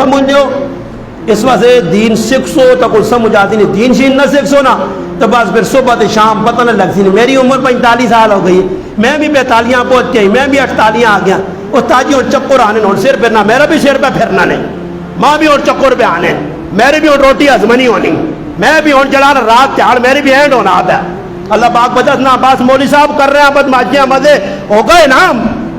سمجھو اس واسطے دین سکھو تو کوئی سمجھ آتی نہیں، دین شین نہ سکھو نا تو بس پھر صبح سے شام پتہ نہ لگتی نہیں۔ میری عمر 45 سال ہو گئی، میں بھی 42 پہنچ گئی، میں بھی 48 آ گیا۔ استاد اور چکر آنے اور سر پھرنا، میرا بھی سر پہ پھرنا نہیں، ماں بھی اور چکر پہ آنے، میرے بھی اور روٹی ہضمنی ہونی، میں بھی اور جلانا رات تیار، میری بھی اینڈ ہونا آتا ہے۔ اللہ پاک بچت نہ بس مولوی صاحب کر رہے ہیں بدماشیاں مزے ہو گئے نا،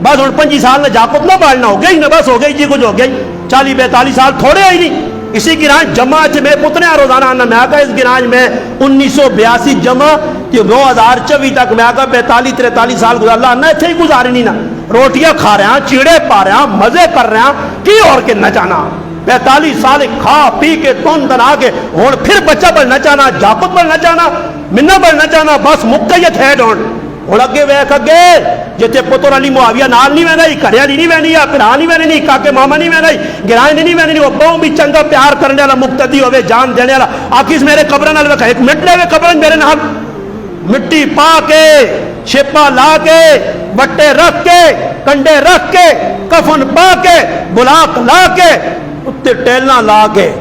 بس اور 25 سال نے جاکت نہ پالنا ہو گئی نا، بس ہو گئی جی کچھ ہو گئی۔ 40-42 سال تھوڑے ہی نہیں۔ اسی گراج جمع میں پتنے روزانہ آنا، میں آگا اس گراج میں 1982 جمع 2024 تک میں آگا 42-43 سال گزار، اللہ نہ اتھے ہی گزاری نہیں نا، روٹیاں کھا رہے ہیں، چیڑے پا رہے ہیں، مزے کر رہے ہیں کی اور کے نہ جانا 45 سال کھا پی کے تون تن آگے ہون پھر بچہ بڑھنا چاہنا، جاپت بڑھنا چاہنا، منہ بڑھنا چاہنا، بس مقیت ہے ڈون ہوں اگے ویخ اگے جیتے پتر علی معاویہ نال نہیں وہنا ہی، گھر والی نہیں وہنی، یا پھرا نہیں وہنے نہیں، کاکے ماما نہیں وہنا ہی، گرائیں نہیں وہنی، وہ بہوں بھی چنگا پیار کرنے والا مقتدی ہوئے، جان دینے والا آکیس میرے قبرہ نال ویکھا، ایک منٹ لے ہوئے قبرہ میرے نال مٹی پا کے شپا لا کے بٹے رکھ کے کنڈے رکھ کے کفن پا کے بلاک لا کے اتے ٹیلنا لا کے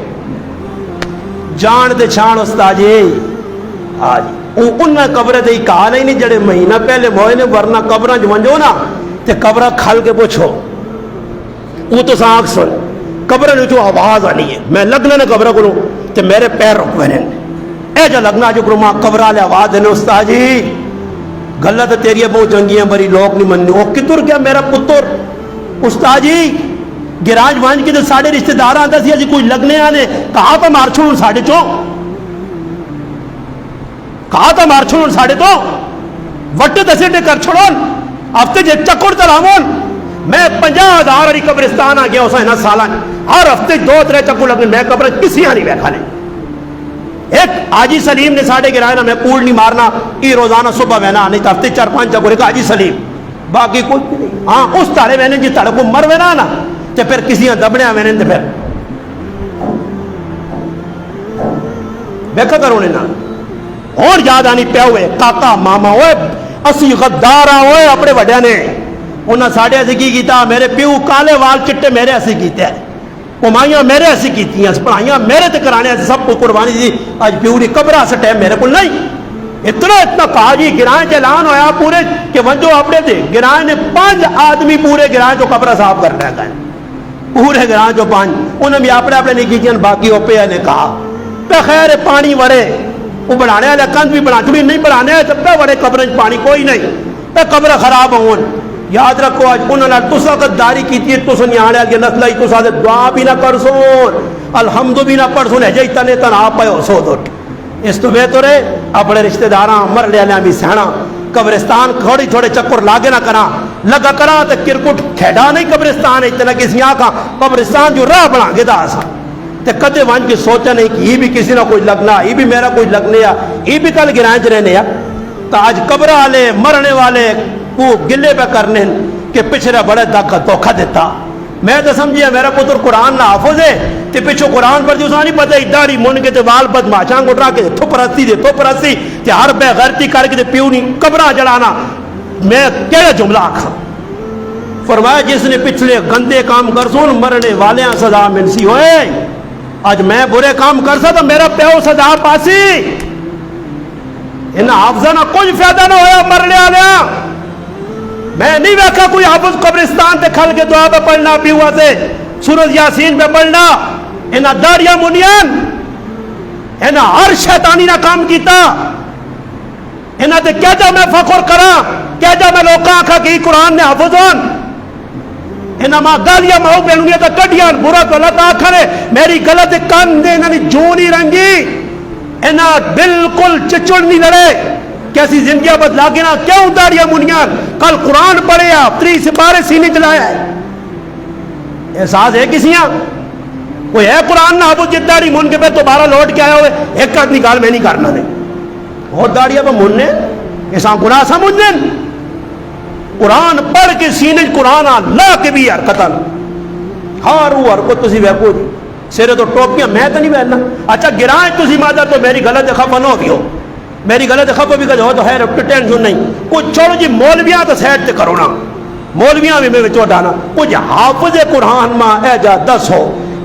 جان دے چھان استاد جی آج انہیں قبریں دے کہا نہیں جڑے مہینہ پہلے موئے نے، ورنہ قبریں جو منجو نا تے قبریں کھل کے پوچھو وہ تو سانک سن قبریں جو آواز آنی ہے، میں لگنا نے قبریں کروں تے میرے پیر رک میں نے اے جا لگنا جو کروں ماں قبرہ لے آواز دینے استاد جی غلط تیری بہت چنگی ہیں بری لوگ نہیں مننی، وہ کتر کیا میرا پتر استاد جی گراج وانج کی تو ساڑھے رشتہ دار آتا سی جی کوئی لگنے آنے کہاں پہ مار چھوڑوں ساڑھے چوں کہاں تھا مار چھوڑوں ساڑھے تو وٹے دسیٹے کر چھوڑوں ہفتے جے چکر چلاؤں میں 50,000 علی قبرستان آ گیا اسا ہے نا سالان ہر ہفتے 2-3 چکر لگنے میں قبر کسی آنی بیکھا نہیں۔ ایک آجی سلیم نے ساڑھے گرائے نا میں کوڑ نہیں مارنا ای روزانہ صبح وینا آنی تھا ہفتے 4-5 چکر ایک آجی سلیم باقی کوئی نہیں، ہاں اس تارے وینے جی تارے کو مر وینا نا تے پھر کسی دبنے وینے تے پھر بیکھا کروں نے نا اور یاد آنی پہ ہوئے کاکا ماما ہوئے اسی غدار ہوئے اپنے وڈیا نے انہاں ساڑھے ایسی کی کیتا میرے پیو کالے وال چٹے میرے ایسی کیتے ہیں کمائیاں میرے ایسی کیتی ہیں پڑھائیاں میرے تے کرانے ایسی سب کو قربانی دی آج پیو دی قبرہ سے ٹائم میرے کو نہیں اتنا کہا جی گرائیں چلان ہویا پورے کہ ونجو اپنے دے گرائیں نے 5 آدمی پورے گرائیں جو قبرہ صاحب کرنے گئے پورے گرائیں جو 5 انہوں بھی اپنے نہیں کیتیاں باقی اوپے نے کہا پہ خیر پانی ورے وہ بڑھانے والے کند بھی بڑھا چکی نہیں بڑھانے جب پہ بڑے قبریں پانی کوئی نہیں پہ قبر خراب ہون یاد رکھو آج انہوں نے تسا غداری کی تھی تسا نہیں آنے آگے نسل ہی تسا دے دعا بھی نہ کر سون الحمد بھی نہ پڑھ سون ہے جائی تنے تن آپ پہ ہو سو دو اس تو بہتر ہے اپنے رشتہ داراں مر لے لیں بھی سہنا قبرستان تھوڑی تھوڑے چکر لاگے نہ کرا لگا کرا تو کرکٹ کھیڑا نہیں قبرستان اتنا کسی آنکھا قبرستان جو راہ بنا گے دا آسا تے کدے وانج کی سوچا نہیں کہ یہ بھی کسی نہ کوئی لگنا یہ بھی میرا کوئی لگنے یا یہ بھی کل گرائیں رہنے یا تو آج قبر والے مرنے والے وہ گلے پہ کرنے کہ پچھڑا بڑے دھوکھا دیتا میں تو سمجھیا میرا پتر قرآن نہ حافظ ہے تے پچھو قرآن پر جو نہیں پتہ داڑھی من کے تے وال بد ماچان گٹرا کے تھپ رسی تے ہر بے غیرتی کر کے تے پیو نہیں قبرہ جلانا میں کیا جملہ آکھا فرمایا جس نے پچھلے گندے کام کر سون مرنے والے سزا ملسی ہوئے آج میں برے کام کر سا تو میرا پیو سزا پاسی انہاں حافظہ نہ کوئی فائدہ نہ ہویا مرنے آلیا میں نہیں ویکھا کوئی حافظ قبرستان تے کھل کے دعا پہ پڑھنا پیوا سے سورۃ یاسین پہ پڑھنا انہاں داڑیاں منیان انہاں ہر شیطانی نہ کام کیتا انہاں تے کیا جا میں فخر کرا کیا جا میں لوکاں آکھا کہ قرآن نے حافظان انہاں ماں گالیاں ماں پہنگیاں تا کڈیاں برا تو اللہ تا آکھا نے میری غلط کان دے انہاں نے جو نہیں رنگی انہاں بالکل چچڑ نہیں لڑے کیسی زندگیاں بدلا گنا کیوں داڑیاں منیاں کل قرآن پڑھے آپ 3 سپارے سینے چلایا ہے احساس ہے کسیاں کوئی ہے قرآن نہ حافظ جت داڑی من کے پہ دوبارہ لوٹ کے آیا ہوئے ایک آدمی گال میں نہیں کرنا نہیں بہت داڑیاں پہ مننے ایسا گناہ سمجھنے قرآن پڑھ کے سینے قرآن اللہ کے بھی حرکتن ہارو حرکت تسی ویکو جی سیرے تو ٹوپیاں میں تو نہیں بہننا اچھا گرائیں تسی مادہ تو میری غلط خفا نہ ہوگی ہو میری غلط خفا بھی ہو تو خیر ٹینشن نہیں کچھ چھوڑو جی مولویاں تو سیٹ تے کرو نا مولویاں بھی میں چوٹ آنا کچھ حافظ قرآن ماں اے جا 10 ہو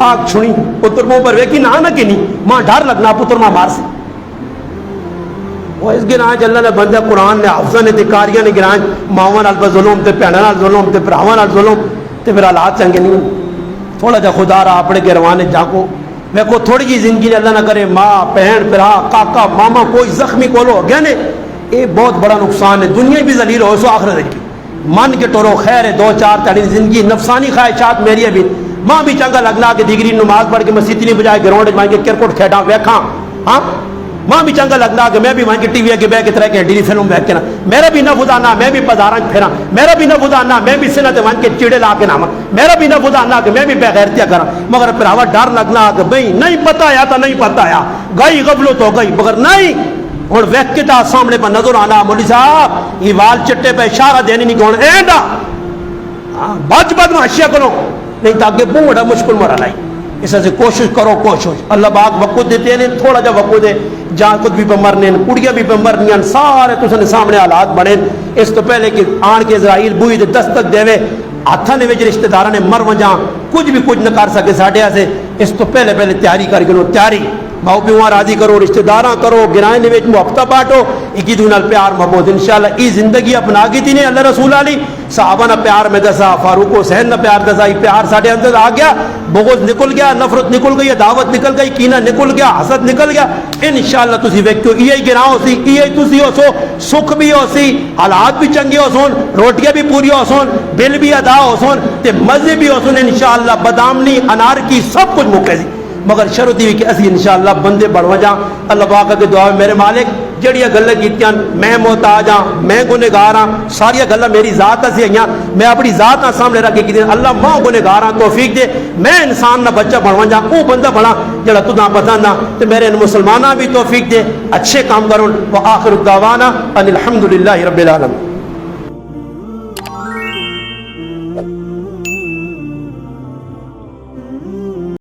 آگ چھڑی پتر مو پر ویکی نہ کہ نہیں ماں ڈر لگنا پتر ماں مار سے وہ اس گراں اللہ نے بندہ قرآن نے حافظہ نے تکاریاں نے گراں ماواں نال ظلم تے بھیناں نال ظلم تے بھراواں نال ظلم تے پھر حالات چنگے نہیں تھوڑا جا خدا را اپنے کے روانے جاکو میں کو تھوڑی جی زندگی نے اللہ نہ کرے ماں بہن بھرا کاکا ماما کوئی زخمی کولو ہو گیا نے یہ بہت بڑا نقصان ہے دنیا بھی ذلیل ہو سو آخرت کی من کے ٹورو خیر ہے 2-4 تاڑی زندگی نفسانی خواہشات میری بھی ماں بھی چنگا لگنا کہ دیگری نماز پڑھ کے مسیتی نہیں بجائے گراؤنڈ میں کے کرکٹ کھیڈاں ویکھاں ہاں ماں بھی چنگا لگنا کہ میں بھی وہاں کے ٹی وی کے بہ کے طرح کے ڈیلی فلم ویک کے نا میرا بھی نہ خدا میں بھی بازاراں پھیراں میرا بھی نہ خدا میں بھی سنت وہاں کے چیڑے لا کے ناما میرا بھی نہ خدا کہ میں بھی بغیرتیاں کراں مگر پھر ہوا ڈر لگنا کہ بھئی نہیں پتہ آیا تو نہیں پتہ آیا گئی غفلت ہو گئی مگر نہیں اور ویک کے تا سامنے پر نظر آنا مولوی صاحب یہ وال چٹے پہ اشارہ دینے نہیں کون اینڈا بچ بدماشیاں کرو نہیں تو آگے بڑا مشکل مرا لائی اس سے کوشش کرو کوشش اللہ باغ وقت دیتے ہیں تھوڑا جا وقت دے جہاں خود بھی پہ مرنے کڑیاں بھی پہ مرنیاں سارے تسنے سامنے حالات بڑھیں اس تو پہلے کہ آن کے اسرائیل بوئی دے دستک دے وے ہاتھاں نے وچ رشتہ داراں نے مر وجاں کچھ بھی کچھ نہ کر سکے ساڈے سے اس تو پہلے تیاری کر کے تیاری ماؤ پیواں راضی کرو رشتہ داراں کرو گرائیں دے وچ محبت بانٹو ایک دوسرے نال پیار محبت انشاءاللہ ای زندگی اپنا کی تھی نے اللہ رسول علی صحابہ نہ پیار میں دسا فاروق حسین نہ پیار دسا پیار ساڈے اندر آ گیا بغض نکل گیا نفرت نکل گئی دعوت نکل گئی کینہ نکل گیا حسد نکل گیا انشاءاللہ تسی ویکھو ای گراں ہو سی ای تسی ہو سو سکھ بھی ہو سی حالات بھی چنگے ہو سون روٹیاں بھی پوری ہو سون بل بھی ادا ہو سون تے مزے بھی ہو سون انشاءاللہ بادامنی انار کی سب کچھ مکے سی مگر شرط یہ کہ اسی انشاءاللہ بندے بڑھوا جاں اللہ پاک کے دعا میرے مالک جڑیاں گلاں کیتیاں میں محتاج ہاں میں گنہگار ہاں ساری گلاں میری ذات سے آئیاں میں اپنی ذات نہ سامنے رکھ کے کیتیاں اللہ ماں گنہگار ہاں توفیق دے میں انسان نہ بچہ بڑھوا جاں وہ بندہ بڑھا جڑا تو نہ پسند نہ تے میرے مسلماناں بھی توفیق دے اچھے کام کرون وآخر الدعوانا ان الحمدللہ رب العالمین